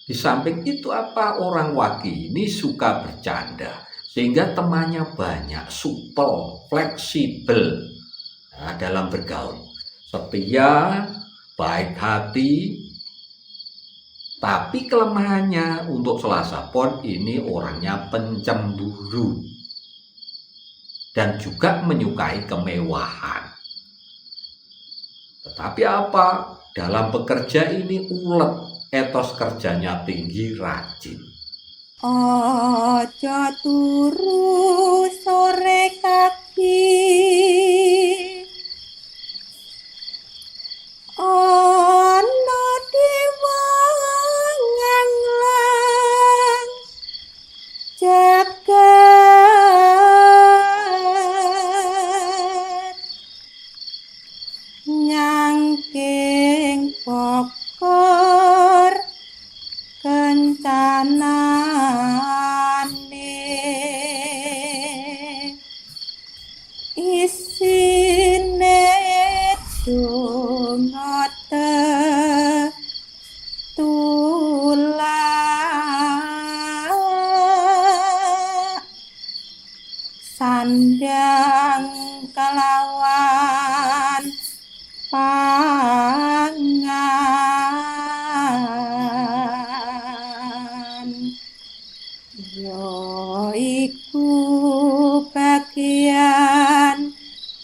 Di samping itu orang Wage ini suka bercanda, sehingga temannya banyak, supel, fleksibel dalam bergaul, setia, baik hati. Tapi kelemahannya untuk Selasa Pon ini orangnya pencemburu dan juga menyukai kemewahan. Tetapi dalam bekerja ini ulet, etos kerjanya tinggi, rajin. Ojo turu sore kaki, ono diwangang lang jagat nyangking pokor kencanane isine donga tetulak sandang kelawan pangan iku bagian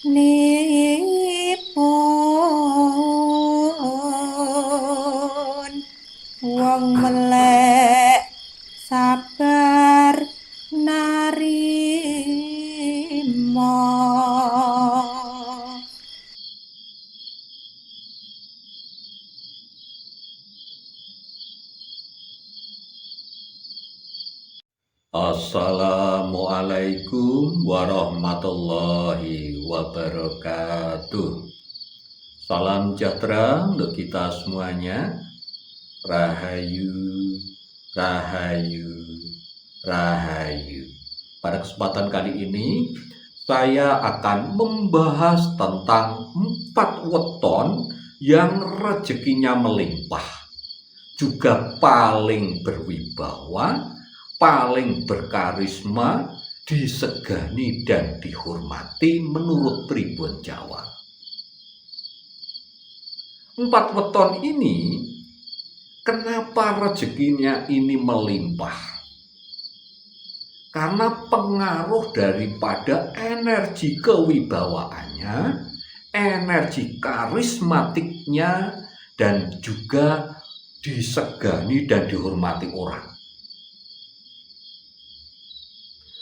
nipun wong melek sabar narima. Assalamualaikum warahmatullahi wabarakatuh. Salam sejahtera untuk kita semuanya. Rahayu, rahayu, rahayu. Pada kesempatan kali ini saya akan membahas tentang 4 weton yang rezekinya melimpah, juga paling berwibawa, paling berkarisma, disegani dan dihormati menurut pribun Jawa. 4 weton ini, kenapa rezekinya ini melimpah? Karena pengaruh daripada energi kewibawaannya, energi karismatiknya, dan juga disegani dan dihormati orang.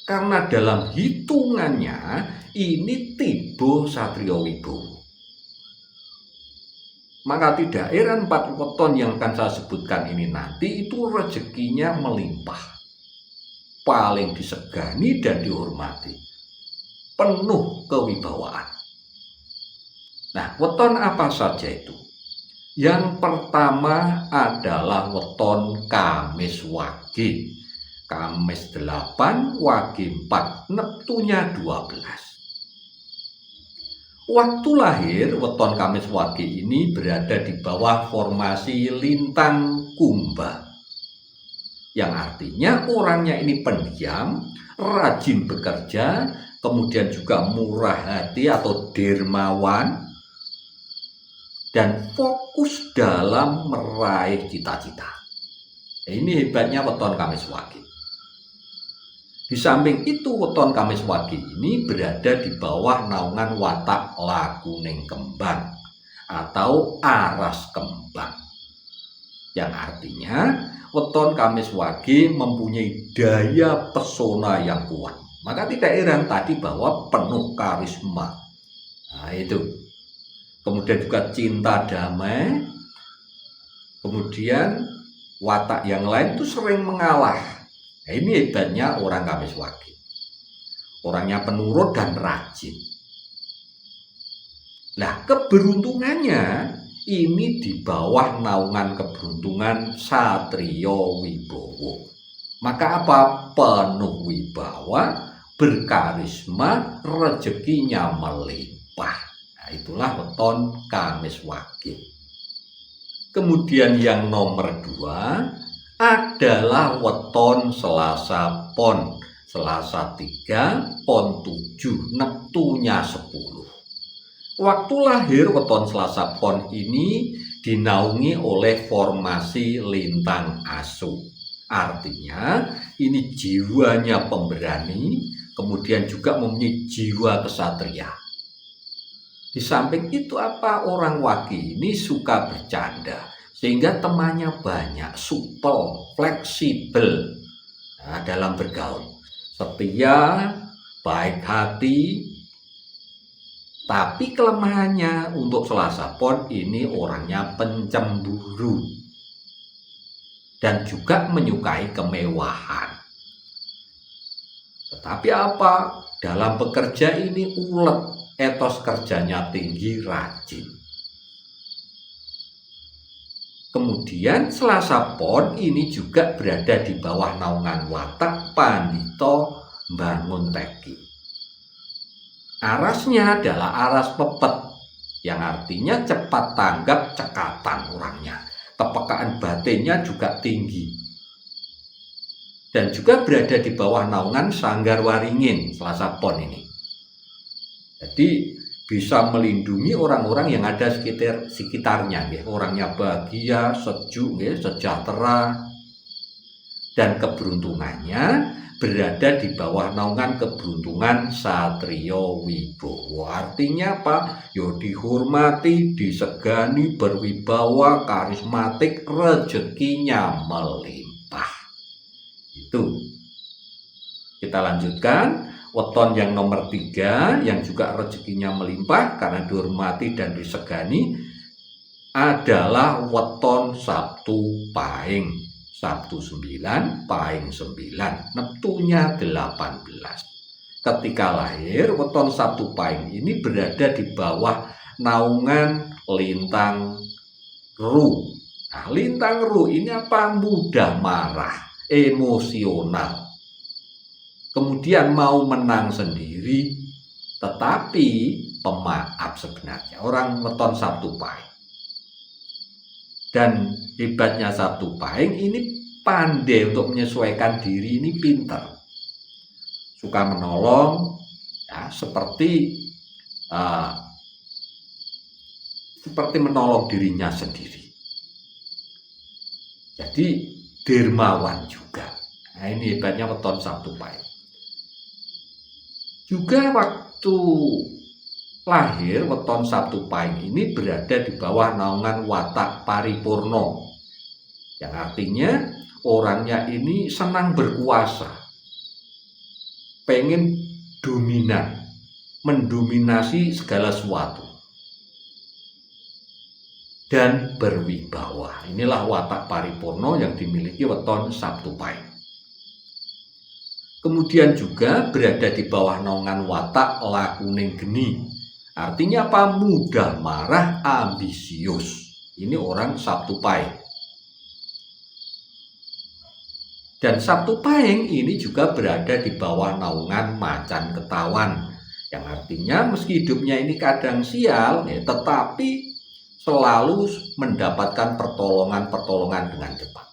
Karena dalam hitungannya ini tiba Satrio Wibowo. Maka tidak heran 4 weton yang akan saya sebutkan ini nanti itu rezekinya melimpah, paling disegani dan dihormati, penuh kewibawaan. Nah, weton apa saja itu? Yang pertama adalah weton Kamis Wage. Kamis 8, Wage 4, neptunya 12. Waktu lahir weton Kamis Wage ini berada di bawah formasi lintang Kumba, yang artinya orangnya ini pendiam, rajin bekerja, kemudian juga murah hati atau dermawan, dan fokus dalam meraih cita-cita. Ini hebatnya weton Kamis Wage. Di samping itu weton Kamis Wage ini berada di bawah naungan watak lakuning kembang atau aras kembang, yang artinya weton Kamis Wage mempunyai daya pesona yang kuat. Maka tidak heran tadi bahwa penuh karisma. Nah itu. Kemudian juga cinta damai. Kemudian watak yang lain itu sering mengalah. Nah, ini hebatnya orang Kamis Wage. Orangnya penurut dan rajin. Nah, keberuntungannya ini di bawah naungan keberuntungan Satrio Wibowo. Maka penuh wibawa, berkarisma, rezekinya melimpah. Nah, itulah weton Kamis Wage. Kemudian yang nomor 2 adalah weton Selasa Pon. Selasa 3, Pon 7, neptunya 10. Waktu lahir weton Selasa Pon ini dinaungi oleh formasi lintang asu. Artinya ini jiwanya pemberani, kemudian juga mempunyai jiwa kesatria. Di samping itu orang Wage ini suka bercanda, sehingga temannya banyak, supel, fleksibel dalam bergaul. Setia, baik hati, tapi kelemahannya untuk Selasa Pon ini orangnya pencemburu dan juga menyukai kemewahan. Tetapi dalam bekerja ini ulet, etos kerjanya tinggi, rajin. Kemudian Selasa Pon ini juga berada di bawah naungan watak Pandito Bangunteki. Arasnya adalah aras pepet, yang artinya cepat tanggap, cekatan orangnya. Kepekaan batinnya juga tinggi. Dan juga berada di bawah naungan Sanggar Waringin, Selasa Pon ini. Jadi bisa melindungi orang-orang yang ada sekitarnya, orangnya bahagia, sejuk, sejahtera, dan keberuntungannya berada di bawah naungan keberuntungan Satrio Wibowo. Artinya dihormati, disegani, berwibawa, karismatik, rezekinya melimpah. Itu. Kita lanjutkan. Weton yang nomor 3 yang juga rezekinya melimpah karena dihormati dan disegani adalah weton Sabtu Pahing. Sabtu 9, Pahing 9, neptunya 18. Ketika lahir, weton Sabtu Pahing ini berada di bawah naungan lintang Ru. Nah, lintang Ru ini mudah marah, emosional. Kemudian mau menang sendiri, tetapi pemaaf sebenarnya. Orang weton Sabtu Pahing. Dan hebatnya Sabtu Pahing ini pandai untuk menyesuaikan diri, ini pintar. Suka menolong, seperti menolong dirinya sendiri. Jadi dermawan juga. Nah, ini hebatnya weton Sabtu Pahing. Juga waktu lahir weton Sabtu Pahing ini berada di bawah naungan watak Paripurno, yang artinya orangnya ini senang berkuasa, pengen dominan, mendominasi segala sesuatu, dan berwibawa. Inilah watak Paripurno yang dimiliki weton Sabtu Pahing. Kemudian juga berada di bawah naungan watak Lakuning Geni. Artinya mudah marah, ambisius. Ini orang Sabtu Pahing. Dan Sabtu Pahing ini juga berada di bawah naungan Macan Ketawan. Yang artinya meski hidupnya ini kadang sial, tetapi selalu mendapatkan pertolongan-pertolongan dengan cepat.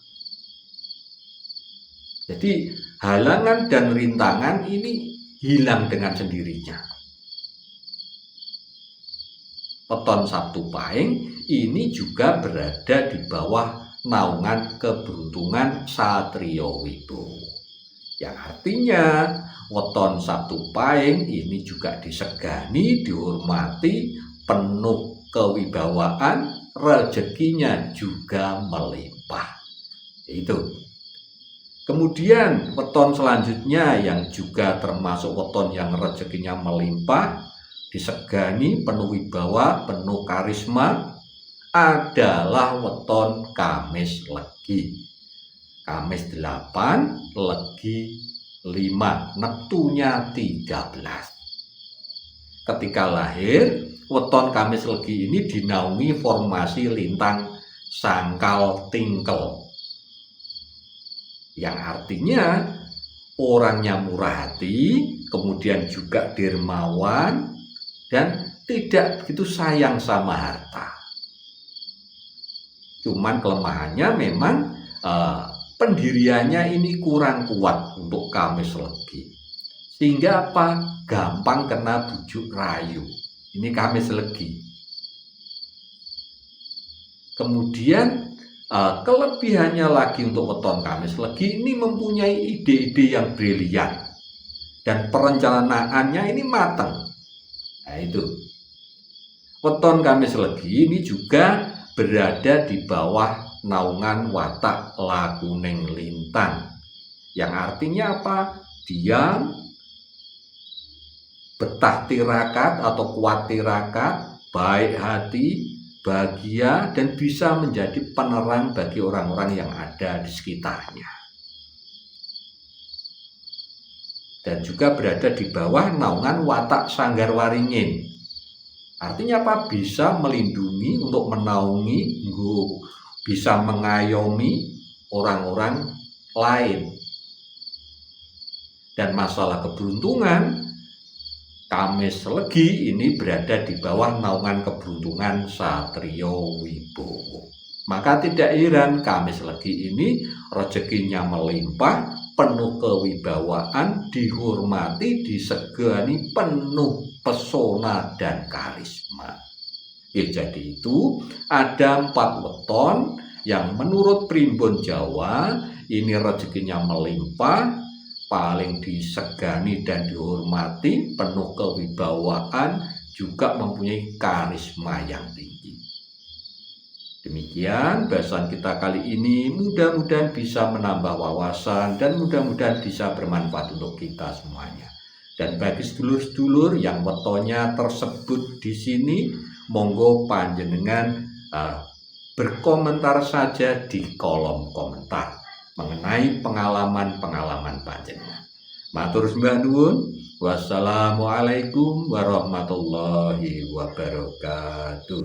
Jadi halangan dan rintangan ini hilang dengan sendirinya. Weton Sabtu Pahing ini juga berada di bawah naungan keberuntungan Satrio Wibowo. Yang artinya weton Sabtu Pahing ini juga disegani, dihormati, penuh kewibawaan, rezekinya juga melimpah. Itu. Kemudian weton selanjutnya yang juga termasuk weton yang rezekinya melimpah, disegani, penuh wibawa, penuh karisma, adalah weton Kamis Legi. Kamis 8, Legi 5, neptunya 13. Ketika lahir, weton Kamis Legi ini dinaungi formasi lintang Sangkal Tingkel, yang artinya orangnya murah hati, kemudian juga dermawan, dan tidak begitu sayang sama harta. Cuman kelemahannya memang pendiriannya ini kurang kuat untuk Kamis Legi. Sehingga apa? Gampang kena bujuk rayu. Ini Kamis Legi. Kemudian kelebihannya lagi untuk weton Kamis Legi ini mempunyai ide-ide yang brilian dan perencanaannya ini matang. Nah itu. Weton Kamis Legi ini juga berada di bawah naungan watak lakuning lintang. Yang artinya apa? Diam, betah tirakat atau kuat tirakat, baik hati, bahagia, dan bisa menjadi penerang bagi orang-orang yang ada di sekitarnya. Dan juga berada di bawah naungan watak Sanggar Waringin. Artinya apa? Bisa melindungi, untuk menaungi, bisa mengayomi orang-orang lain. Dan masalah keberuntungan, Kamis Legi ini berada di bawah naungan keberuntungan Satrio Wibowo. Maka tidak heran Kamis Legi ini rezekinya melimpah, penuh kewibawaan, dihormati, disegani, penuh pesona dan karisma. Jadi itu ada 4 weton yang menurut Primbon Jawa ini rezekinya melimpah, paling disegani dan dihormati, penuh kewibawaan, juga mempunyai karisma yang tinggi. Demikian bahasan kita kali ini, mudah-mudahan bisa menambah wawasan dan mudah-mudahan bisa bermanfaat untuk kita semuanya. Dan bagi sedulur-sedulur yang wetonnya tersebut di sini, monggo panjenengan berkomentar saja di kolom komentar mengenai pengalaman-pengalaman panjenengan. Matur sembah nuwun. Wassalamualaikum warahmatullahi wabarakatuh.